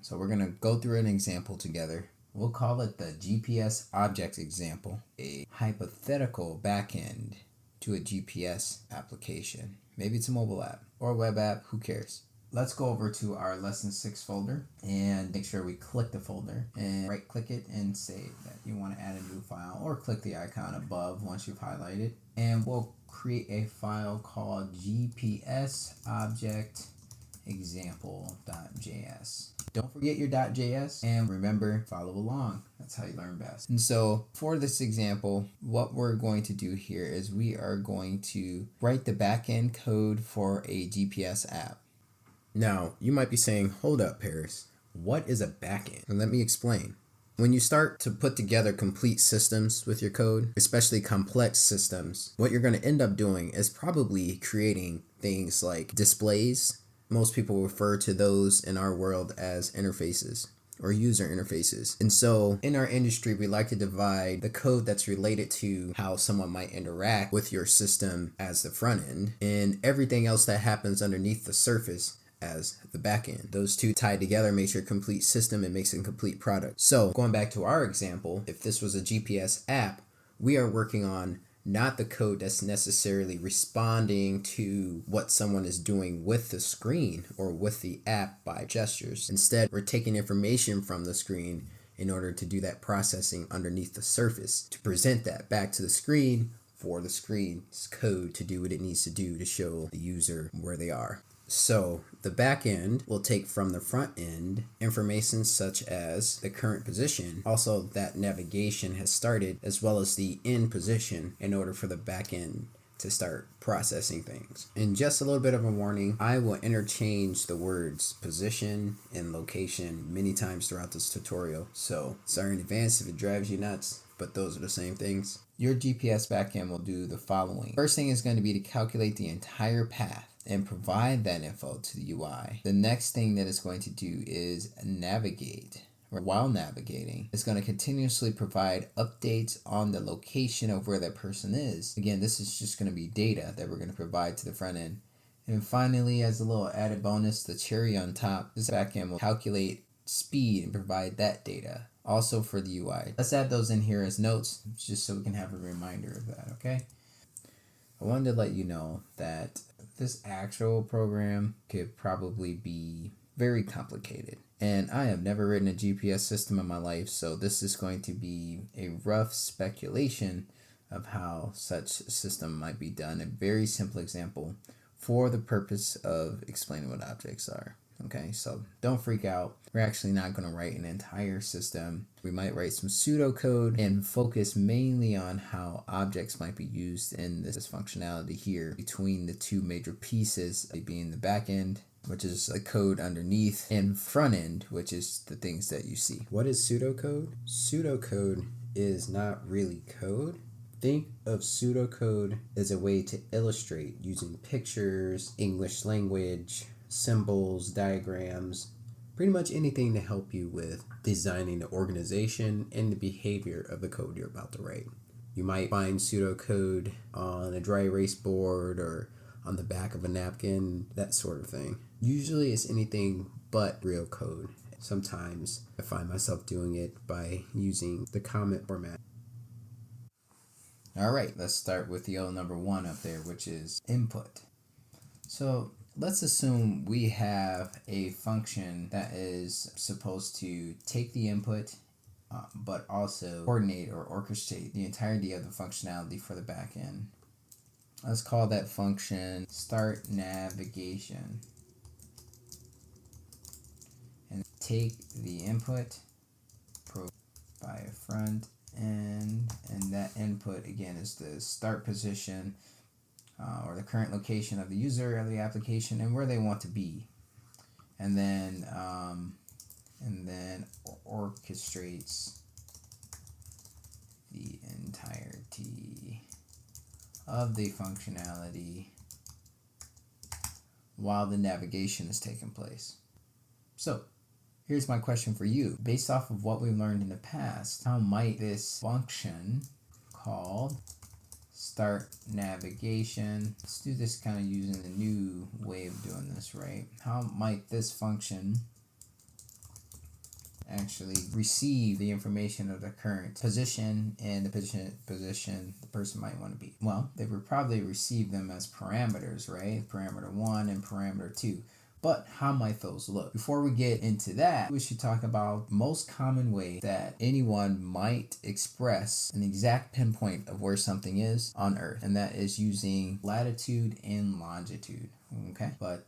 So we're going to go through an example together. We'll call it the GPS object example, a hypothetical backend to a GPS application. Maybe it's a mobile app or a web app, who cares? Let's go over to our lesson 6 folder and make sure we click the folder and right click it and say that you want to add a new file, or click the icon above once you've highlighted, and we'll create a file called GPS object example.js. Don't forget your .js, and remember, follow along. That's how you learn best. And so for this example, what we're going to do here is we are going to write the backend code for a GPS app. Now, you might be saying, hold up, Paris. What is a backend? And let me explain. When you start to put together complete systems with your code, especially complex systems, what you're going to end up doing is probably creating things like displays. Most people refer to those in our world as interfaces or user interfaces. And so in our industry, we like to divide the code that's related to how someone might interact with your system as the front end, and everything else that happens underneath the surface as the back end. Those two tied together makes your complete system and makes a complete product. So going back to our example, if this was a GPS app, we are working on not the code that's necessarily responding to what someone is doing with the screen or with the app by gestures. Instead, we're taking information from the screen in order to do that processing underneath the surface to present that back to the screen for the screen's code to do what it needs to do to show the user where they are. So the back end will take from the front end information such as the current position, also that navigation has started, as well as the end position in order for the back end to start processing things. And just a little bit of a warning, I will interchange the words position and location many times throughout this tutorial. So sorry in advance if it drives you nuts, but those are the same things. Your GPS backend will do the following. First thing is going to be to calculate the entire path and provide that info to the UI. The next thing that it's going to do is navigate. While navigating, it's going to continuously provide updates on the location of where that person is. Again, this is just going to be data that we're going to provide to the front end. And finally, as a little added bonus, the cherry on top, this backend will calculate speed and provide that data also for the UI. Let's add those in here as notes just so we can have a reminder of that, okay? I wanted to let you know that this actual program could probably be very complicated. And I have never written a GPS system in my life, so this is going to be a rough speculation of how such a system might be done. A very simple example for the purpose of explaining what objects are. Okay, so don't freak out. We're actually not going to write an entire system. We might write some pseudocode and focus mainly on how objects might be used in this functionality here between the two major pieces, being the back end, which is a code underneath, and front end, which is the things that you see. What is pseudocode? Pseudocode is not really code. Think of pseudocode as a way to illustrate using pictures, English language, symbols, diagrams, pretty much anything to help you with designing the organization and the behavior of the code you're about to write. You might find pseudocode on a dry erase board or on the back of a napkin, that sort of thing. Usually it's anything but real code. Sometimes I find myself doing it by using the comment format. All right, let's start with the O number 1 up there, which is input. So let's assume we have a function that is supposed to take the input, but also coordinate or orchestrate the entirety of the functionality for the back end. Let's call that function start navigation. And take the input by a front end, and that input again is the start position or the current location of the user of the application and where they want to be, and then orchestrates the entirety of the functionality while the navigation is taking place. So here's my question for you. Based off of what we've learned in the past, how might this function called start navigation, let's do this kind of using the new way of doing this, right? How might this function actually receive the information of the current position and the position the person might want to be? Well, they would probably receive them as parameters, right? Parameter 1 and parameter 2. But how might those look? Before we get into that, we should talk about most common way that anyone might express an exact pinpoint of where something is on Earth, and that is using latitude and longitude. Okay, but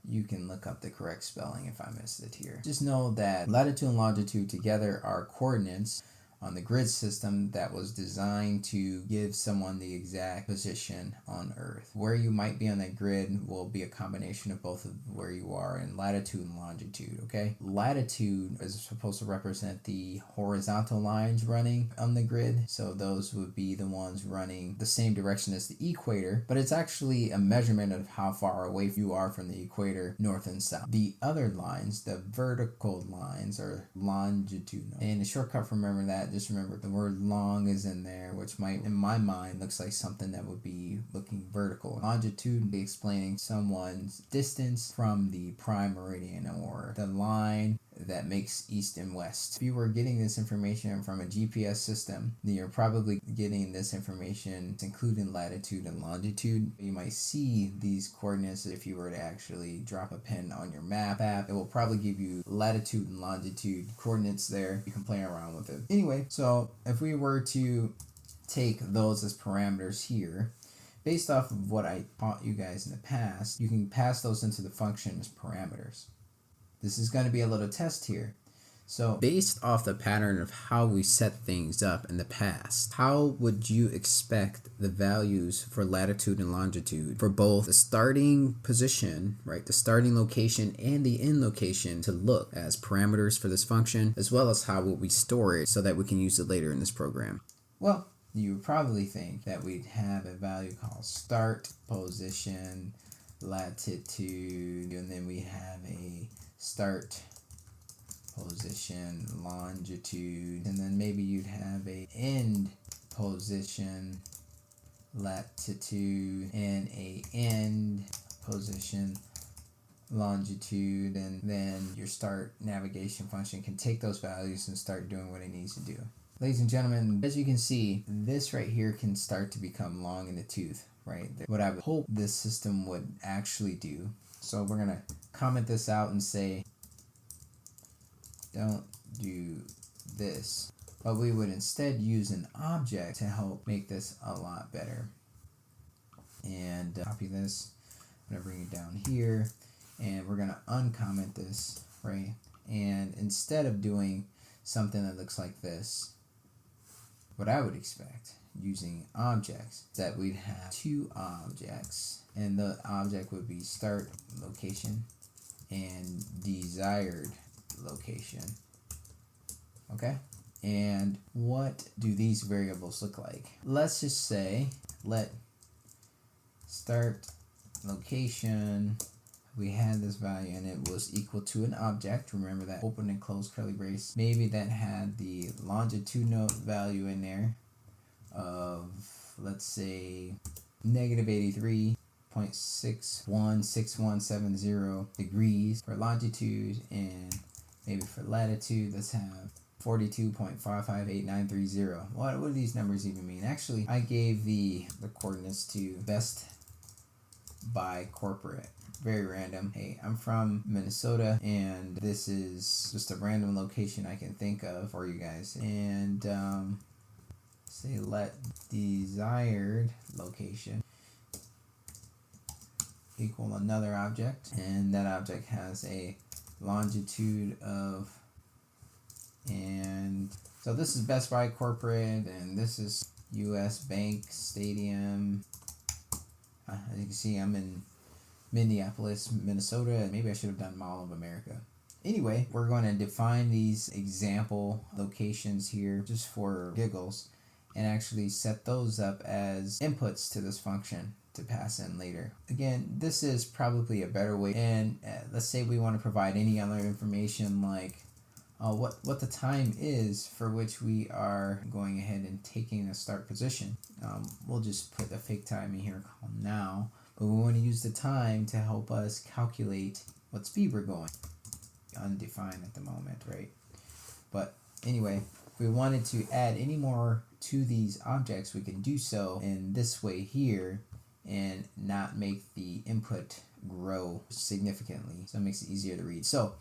you can look up the correct spelling if I missed it here. Just know that latitude and longitude together are coordinates on the grid system that was designed to give someone the exact position on Earth. Where you might be on that grid will be a combination of both of where you are in latitude and longitude, okay? Latitude is supposed to represent the horizontal lines running on the grid, so those would be the ones running the same direction as the equator, but it's actually a measurement of how far away you are from the equator, north and south. The other lines, the vertical lines, are longitudinal. And a shortcut for remembering that, just remember the word long is in there, which might, in my mind, looks like something that would be looking vertical. Longitude be explaining someone's distance from the prime meridian, or the line that makes east and west. If you were getting this information from a GPS system, then you're probably getting this information including latitude and longitude. You might see these coordinates if you were to actually drop a pin on your map app. It will probably give you latitude and longitude coordinates there. You can play around with it. Anyway, so if we were to take those as parameters here, based off of what I taught you guys in the past, you can pass those into the function as parameters. This is going to be a little test here. So based off the pattern of how we set things up in the past, how would you expect the values for latitude and longitude for both the starting position, right, the starting location and the end location to look as parameters for this function, as well as how would we store it so that we can use it later in this program? Well, you would probably think that we'd have a value called start position latitude, and then we have a start position longitude, and then maybe you'd have a end position latitude and a end position longitude, and then your start navigation function can take those values and start doing what it needs to do. Ladies and gentlemen, as you can see, this right here can start to become long in the tooth, right? What I would hope this system would actually do. So we're going to comment this out and say, don't do this. But we would instead use an object to help make this a lot better. And copy this. I'm going to bring it down here. And we're going to uncomment this, right? And instead of doing something that looks like this, what I would expect using objects, that we'd have two objects, and the object would be start location and desired location. Okay, and what do these variables look like? Let's just say let start location, we had this value and it was equal to an object. Remember that open and close curly brace. Maybe that had the longitudinal value in there of, let's say, negative 83.616170 degrees for longitude, and maybe for latitude, let's have 42.558930. What do these numbers even mean? Actually, I gave the coordinates to best by corporate. Very random. Hey, I'm from Minnesota, and this is just a random location I can think of for you guys. And say let desired location equal another object, and that object has a longitude of, and so this is Best Buy corporate, and this is US Bank Stadium. As you can see, I'm in Minneapolis, Minnesota, and maybe I should have done Mall of America. Anyway, we're going to define these example locations here just for giggles, and actually set those up as inputs to this function to pass in later. Again, this is probably a better way, and let's say we want to provide any other information like what the time is for which we are going ahead and taking a start position. We'll just put a fake time in here called now, but we want to use the time to help us calculate what speed we're going. Undefined at the moment, right? But anyway, if we wanted to add any more to these objects, we can do so in this way here and not make the input grow significantly. So it makes it easier to read. So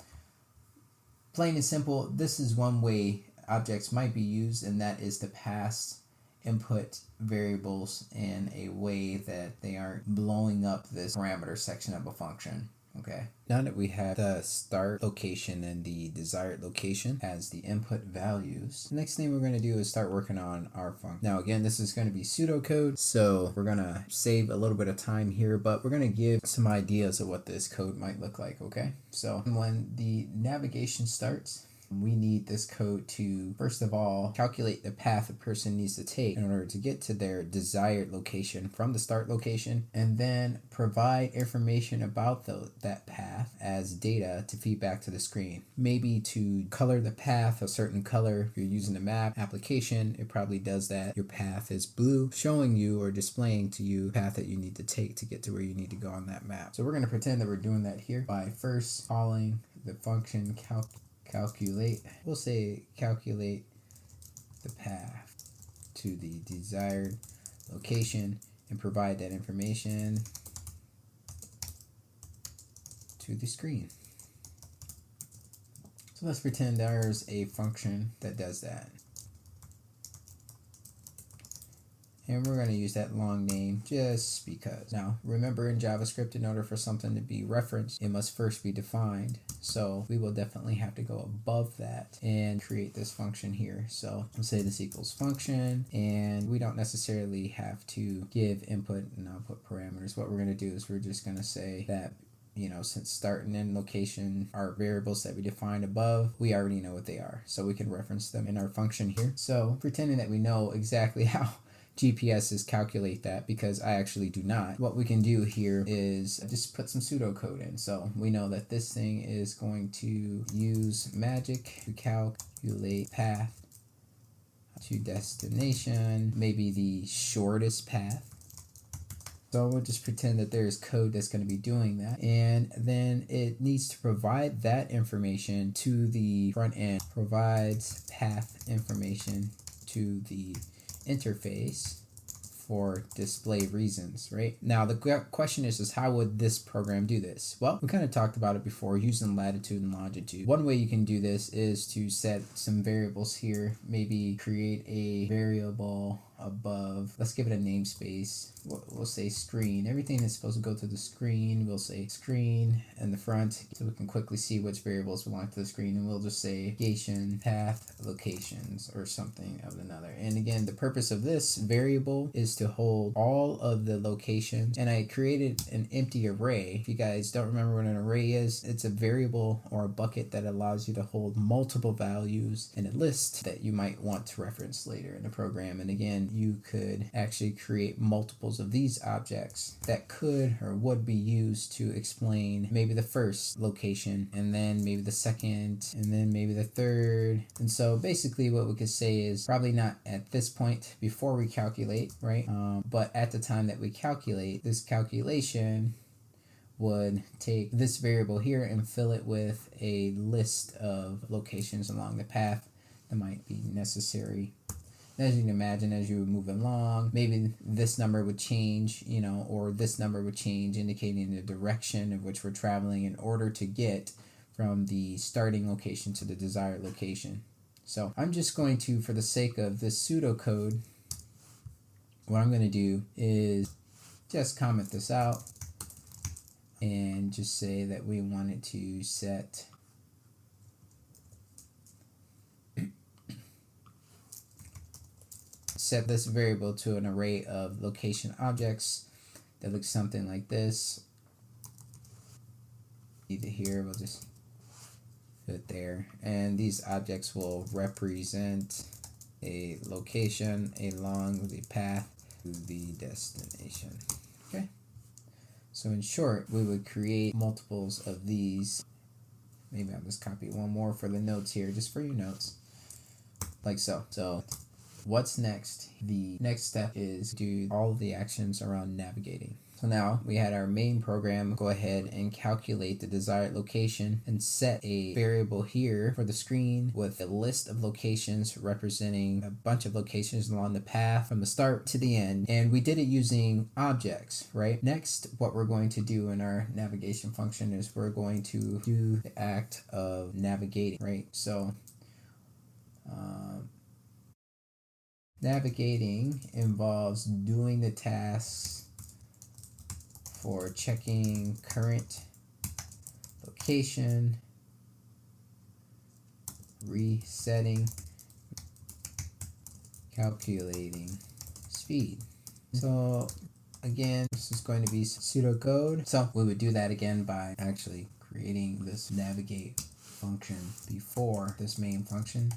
plain and simple, this is one way objects might be used, and that is to pass input variables in a way that they aren't blowing up this parameter section of a function. Okay, now that we have the start location and the desired location as the input values, the next thing we're going to do is start working on our function. Now again, this is going to be pseudocode, so we're going to save a little bit of time here, but we're going to give some ideas of what this code might look like. Okay, so when the navigation starts, we need this code to, first of all, calculate the path a person needs to take in order to get to their desired location from the start location, and then provide information about that path as data to feed back to the screen. Maybe to color the path a certain color. If you're using the map application, it probably does that. Your path is blue, showing you or displaying to you the path that you need to take to get to where you need to go on that map. So we're going to pretend that we're doing that here by first calling the function calculate. We'll say calculate the path to the desired location and provide that information to the screen. So let's pretend there's a function that does that. And we're going to use that long name just because. Now, remember in JavaScript, in order for something to be referenced, it must first be defined. So we will definitely have to go above that and create this function here. So I'll say this equals function, and we don't necessarily have to give input and output parameters. What we're going to do is we're just going to say that, you know, since start and end location are variables that we defined above, we already know what they are. So we can reference them in our function here. So pretending that we know exactly how GPSs calculate that, because I actually do not. What we can do here is just put some pseudocode in. So we know that this thing is going to use magic to calculate path to destination, maybe the shortest path. So we'll just pretend that there's code that's going to be doing that. And then it needs to provide that information to the front end, provides path information to the interface for display reasons, right? Now the question is how would this program do this? Well, we kind of talked about it before using latitude and longitude. One way you can do this is to set some variables here, maybe create a variable above, let's give it a namespace. We'll say screen. Everything that's supposed to go to the screen, we'll say screen in the front, so we can quickly see which variables belong to the screen, and we'll just say location, path, locations, or something of another. And again, the purpose of this variable is to hold all of the locations, and I created an empty array. If you guys don't remember what an array is, it's a variable or a bucket that allows you to hold multiple values in a list that you might want to reference later in the program. And again, you could actually create multiples of these objects that could or would be used to explain maybe the first location, and then maybe the second, and then maybe the third. And so basically what we could say is probably not at this point before we calculate, right? But at the time that we calculate, this calculation would take this variable here and fill it with a list of locations along the path that might be necessary. As you can imagine, as you move along, maybe this number would change, you know, or this number would change, indicating the direction of which we're traveling in order to get from the starting location to the desired location. So I'm just going to, for the sake of this pseudocode, what I'm going to do is just comment this out and just say that we wanted to set this variable to an array of location objects that looks something like this. Either here, we'll just put it there, and these objects will represent a location along the path to the destination. Okay, so in short, we would create multiples of these. Maybe I'll just copy one more for the notes here, just for your notes, like so. So what's next? The next step is do all of the actions around navigating. So now we had our main program go ahead and calculate the desired location and set a variable here for the screen with a list of locations representing a bunch of locations along the path from the start to the end. And we did it using objects, right? Next, what we're going to do in our navigation function is we're going to do the act of navigating, right? So navigating involves doing the tasks for checking current location, resetting, calculating speed. So again, this is going to be pseudocode. So we would do that again by actually creating this navigate function before this main function.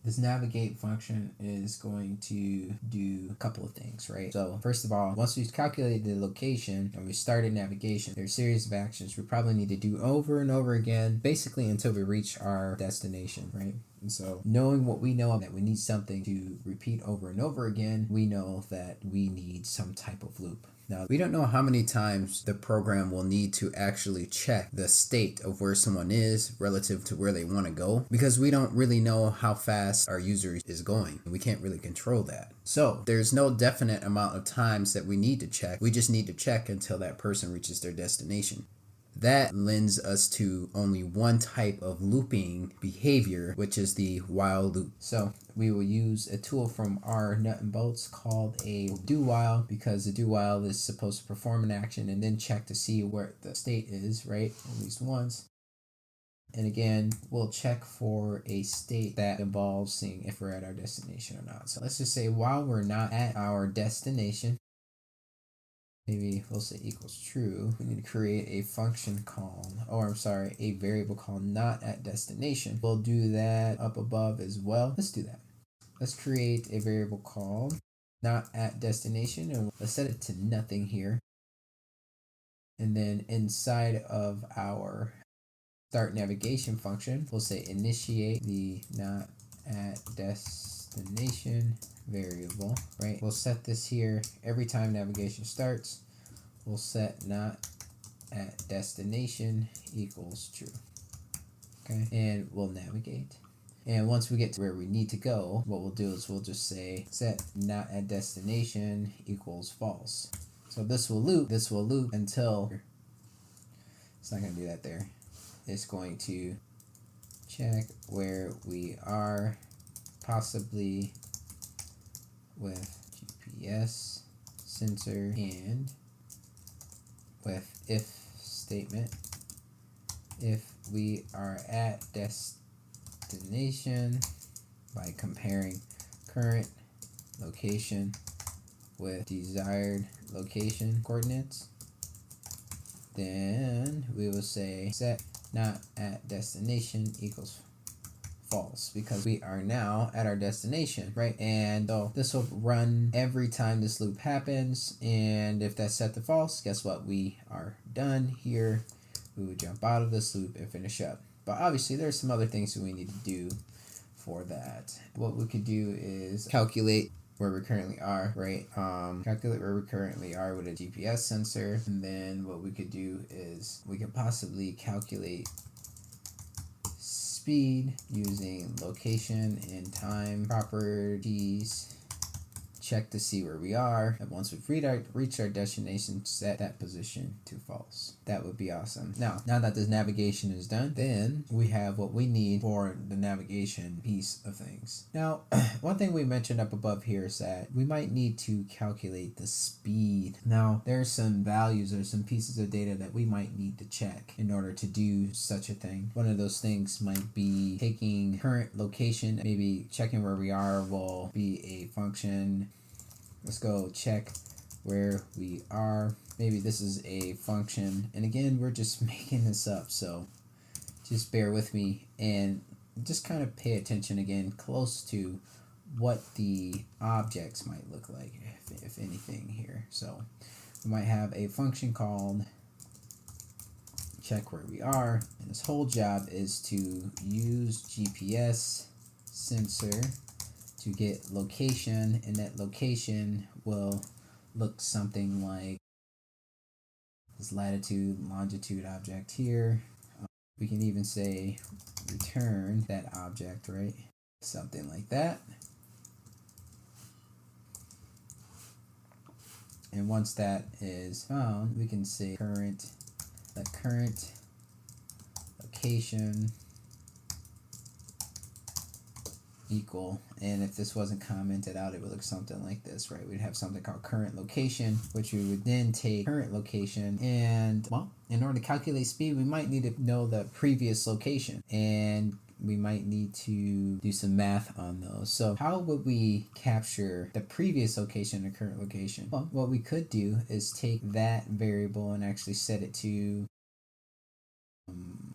This navigate function is going to do a couple of things, right? So first of all, once we've calculated the location and we started navigation, there's a series of actions we probably need to do over and over again, basically until we reach our destination, right? And so knowing what we know, that we need something to repeat over and over again, we know that we need some type of loop. Now, we don't know how many times the program will need to actually check the state of where someone is relative to where they want to go, because we don't really know how fast our user is going. We can't really control that. So there's no definite amount of times that we need to check. We just need to check until that person reaches their destination. That lends us to only one type of looping behavior, which is the while loop. So we will use a tool from our nut and bolts called a do while, because the do while is supposed to perform an action and then check to see where the state is, right? At least once. And again, we'll check for a state that involves seeing if we're at our destination or not. So let's just say while we're not at our destination, maybe we'll say equals true. We need to create a function called, a variable called not at destination. We'll do that up above as well. Let's do that. Let's create a variable called not at destination, and let's set it to nothing here. And then inside of our start navigation function, we'll say initiate the not at destination variable, right? We'll set this here every time navigation starts. We'll set not at destination equals true. Okay, and we'll navigate. And once we get to where we need to go, what we'll do is we'll just say set not at destination equals false. So this will loop until, it's not going to do that there. It's going to check where we are, possibly with GPS sensor and with if statement. If we are at destination by comparing current location with desired location coordinates, then we will say set not at destination equals false, because we are now at our destination, right? And so this will run every time this loop happens, and if that's set to false, guess what? We are done here. We would jump out of this loop and finish up. But obviously there's some other things that we need to do for that. What we could do is calculate where we currently are, right? Calculate where we currently are with a GPS sensor, and then what we could do is we could possibly calculate speed using location and time properties. Check to see where we are, and once we've reached our destination, set that position to false. That would be awesome. Now that this navigation is done, then we have what we need for the navigation piece of things. Now, one thing we mentioned up above here is that we might need to calculate the speed. Now, there's some values or some pieces of data that we might need to check in order to do such a thing. One of those things might be taking current location, maybe checking where we are will be a function. Let's go check where we are. Maybe this is a function, and again, we're just making this up, so just bear with me and just kind of pay attention again close to what the objects might look like, if anything here. So we might have a function called check where we are, and this whole job is to use GPS sensor to get location, and that location will look something like this latitude, longitude object here. We can even say return that object, right? Something like that. And once that is found, we can say current location equal, and if this wasn't commented out, it would look something like this, right? We'd have something called current location, which we would then take current location, and well, in order to calculate speed, we might need to know the previous location, and we might need to do some math on those. So how would we capture the previous location and current location? Well, what we could do is take that variable and actually set it to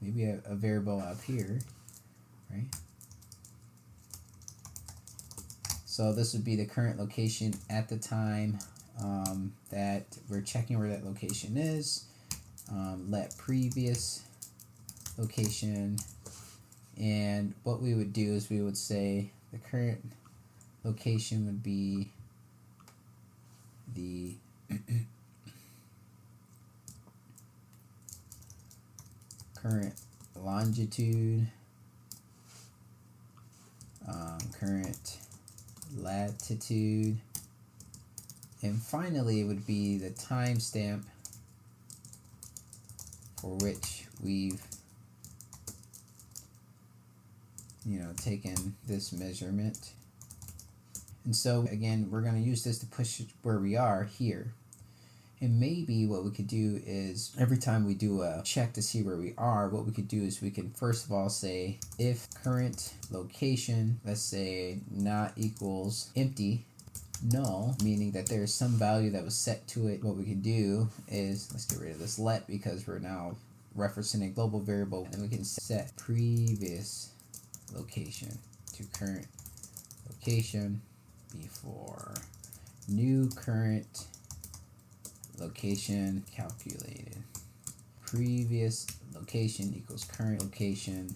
maybe a variable up here, right? So this would be the current location at the time that we're checking where that location is. Let previous location, and what we would do is we would say the current location would be the current longitude, current latitude, and finally it would be the timestamp for which we've taken this measurement. And so again, we're going to use this to push where we are here. And maybe what we could do is every time we do a check to see where we are, what we could do is we can first of all say if current location, let's say not equals empty, null, meaning that there's some value that was set to it. What we could do is, let's get rid of this let because we're now referencing a global variable, and then we can set previous location to current location before new current location calculated. Previous location equals current location.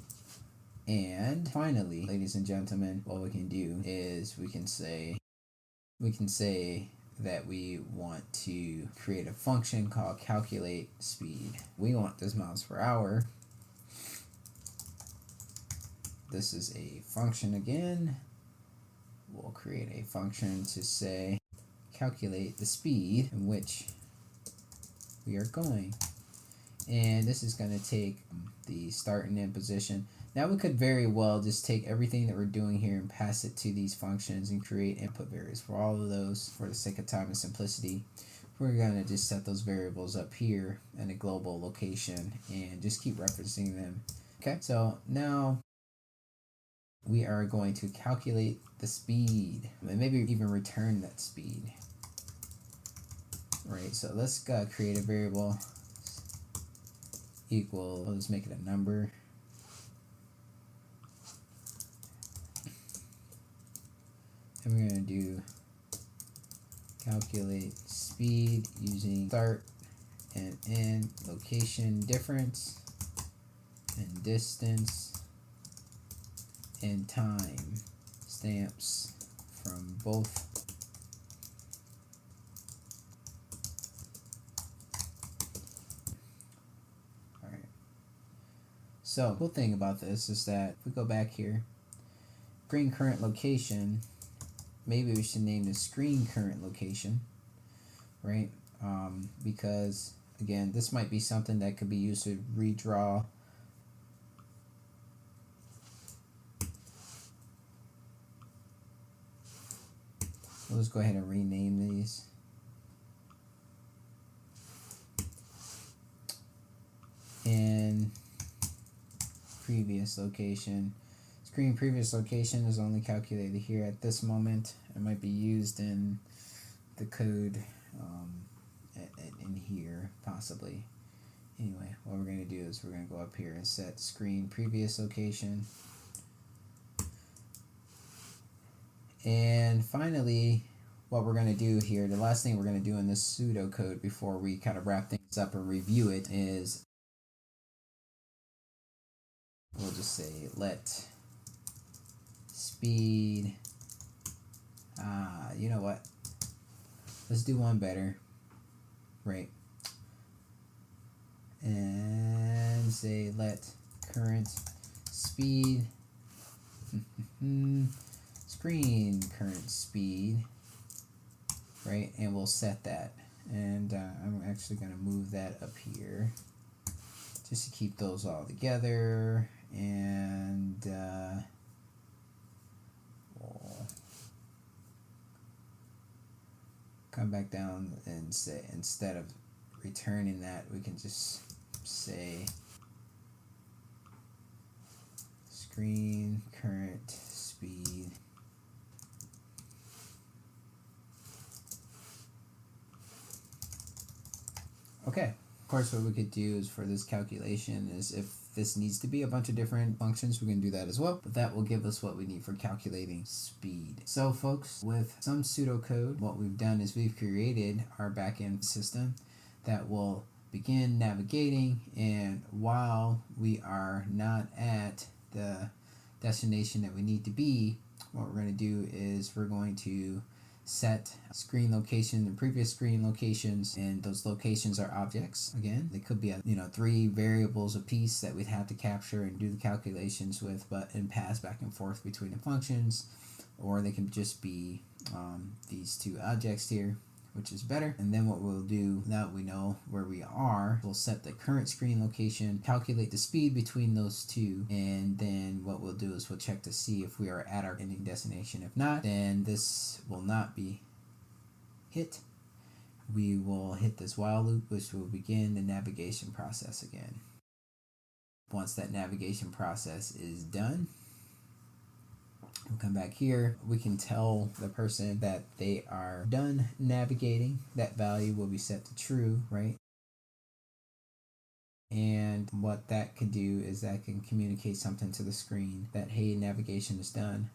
And finally, ladies and gentlemen, what we can do is we can say that we want to create a function called calculate speed. We want this miles per hour. This is a function again. We'll create a function to say calculate the speed in which we are going. And this is going to take the start and end position. Now we could very well just take everything that we're doing here and pass it to these functions and create input variables for all of those. For the sake of time and simplicity, we're going to just set those variables up here in a global location and just keep referencing them. Okay, so now we are going to calculate the speed and maybe even return that speed. Right, so let's create a variable equal, let's make it a number. And we're going to do calculate speed using start and end, location difference, and distance, and time stamps from both. Alright. So, cool thing about this is that if we go back here, screen current location, maybe we should name the screen current location, right? Because again, this might be something that could be used to redraw we'll just go ahead and rename these. And previous location. Screen previous location is only calculated here at this moment. It might be used in the code in here, possibly. Anyway, what we're going to do is we're going to go up here and set screen previous location. And finally, what we're going to do here, the last thing we're going to do in this pseudocode before we kind of wrap things up and review it is we'll just say let speed You know what? Let's do one better, right? And say let current speed screen current speed, right? And we'll set that. And I'm actually going to move that up here just to keep those all together. And we'll come back down and say, instead of returning that, we can just say screen current speed okay. Of course, what we could do is for this calculation is if this needs to be a bunch of different functions, we can do that as well, but that will give us what we need for calculating speed. So folks, with some pseudocode, what we've done is we've created our backend system that will begin navigating, and while we are not at the destination that we need to be, what we're going to do is we're going to set screen location and previous screen locations, and those locations are objects. Again, they could be 3 variables a piece that we'd have to capture and do the calculations with, and pass back and forth between the functions, or they can just be these 2 objects here, which is better. And then what we'll do, now that we know where we are, we'll set the current screen location, calculate the speed between those 2, and then what we'll do is we'll check to see if we are at our ending destination. If not, then this will not be hit. We will hit this while loop, which will begin the navigation process again. Once that navigation process is done, we'll come back here. We can tell the person that they are done navigating. That value will be set to true, right? And what that can do is that can communicate something to the screen that, hey, navigation is done.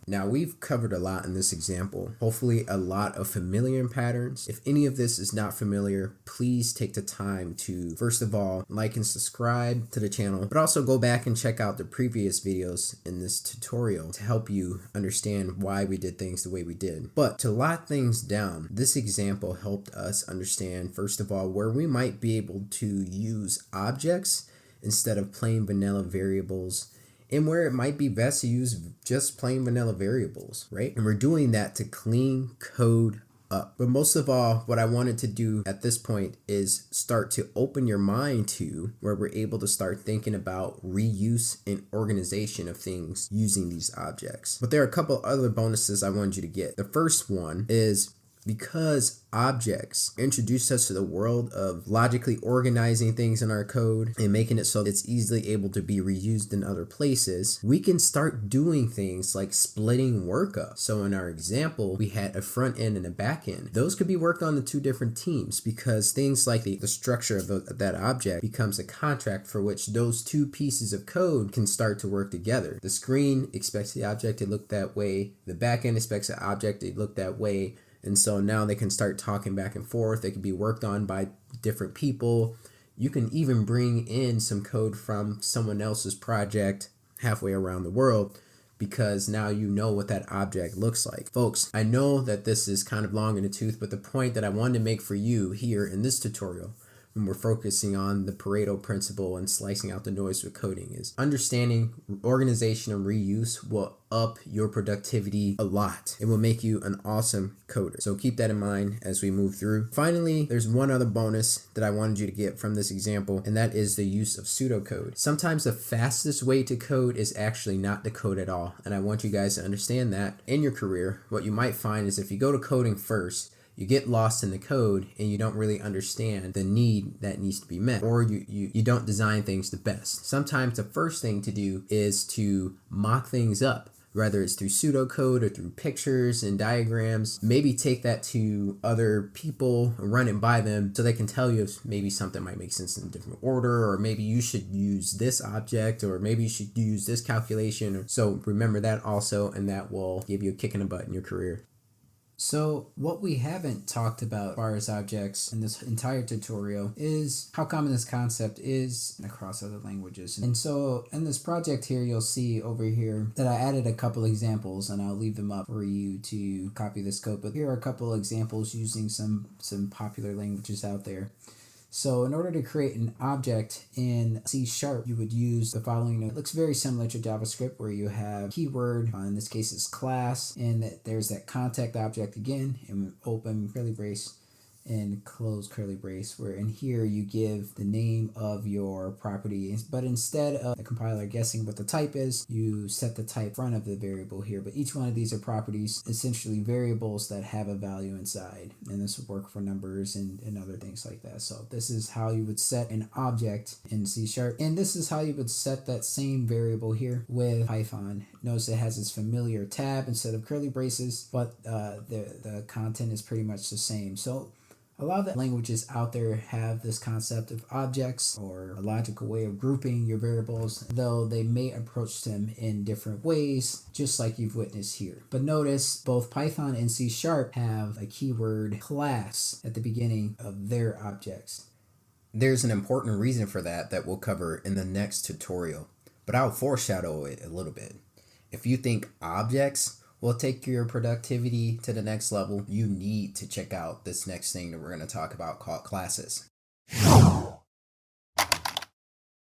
Now, we've covered a lot in this example, hopefully a lot of familiar patterns. If any of this is not familiar, please take the time to, first of all, like and subscribe to the channel, but also go back and check out the previous videos in this tutorial to help you understand why we did things the way we did. But to lock things down, this example helped us understand, first of all, where we might be able to use objects instead of plain vanilla variables, and where it might be best to use just plain vanilla variables, right? And we're doing that to clean code up. But most of all, what I wanted to do at this point is start to open your mind to where we're able to start thinking about reuse and organization of things using these objects. But there are a couple other bonuses I wanted you to get. The first one is, because objects introduce us to the world of logically organizing things in our code and making it so it's easily able to be reused in other places, we can start doing things like splitting work up. So in our example, we had a front end and a back end. Those could be worked on in 2 different teams, because things like the structure of that object becomes a contract for which those 2 pieces of code can start to work together. The screen expects the object to look that way. The back end expects the object to look that way. And so now they can start talking back and forth. They can be worked on by different people. You can even bring in some code from someone else's project halfway around the world, because now you know what that object looks like. Folks, I know that this is kind of long in the tooth, but the point that I wanted to make for you here in this tutorial, when we're focusing on the Pareto principle and slicing out the noise with coding, is understanding organization and reuse will up your productivity a lot. It will make you an awesome coder. So keep that in mind as we move through. Finally, there's one other bonus that I wanted you to get from this example, and that is the use of pseudocode. Sometimes the fastest way to code is actually not to code at all. And I want you guys to understand that in your career, what you might find is if you go to coding first, you get lost in the code and you don't really understand the need that needs to be met, or you don't design things the best. Sometimes the first thing to do is to mock things up, whether it's through pseudocode or through pictures and diagrams. Maybe take that to other people and run it by them so they can tell you if maybe something might make sense in a different order, or maybe you should use this object, or maybe you should use this calculation. So remember that also, and that will give you a kick in the butt in your career. So what we haven't talked about as far as objects in this entire tutorial is how common this concept is across other languages. And so in this project here, you'll see over here that I added a couple examples, and I'll leave them up for you to copy this code. But here are a couple examples using some popular languages out there. So in order to create an object in C#, you would use the following. It looks very similar to JavaScript, where you have keyword, in this case it's class, and there's that contact object again, and open curly brace and close curly brace, where in here you give the name of your property, but instead of the compiler guessing what the type is, you set the type in front of the variable here. But each one of these are properties, essentially variables that have a value inside, and this would work for numbers and other things like that. So this is how you would set an object in C#, and this is how you would set that same variable here with Python. Notice it has its familiar tab instead of curly braces, but the content is pretty much the same. So a lot of the languages out there have this concept of objects, or a logical way of grouping your variables, though they may approach them in different ways, just like you've witnessed here. But notice both Python and C# have a keyword class at the beginning of their objects. There's an important reason for that we'll cover in the next tutorial, but I'll foreshadow it a little bit. If you think objects will take your productivity to the next level, you need to check out this next thing that we're going to talk about called classes.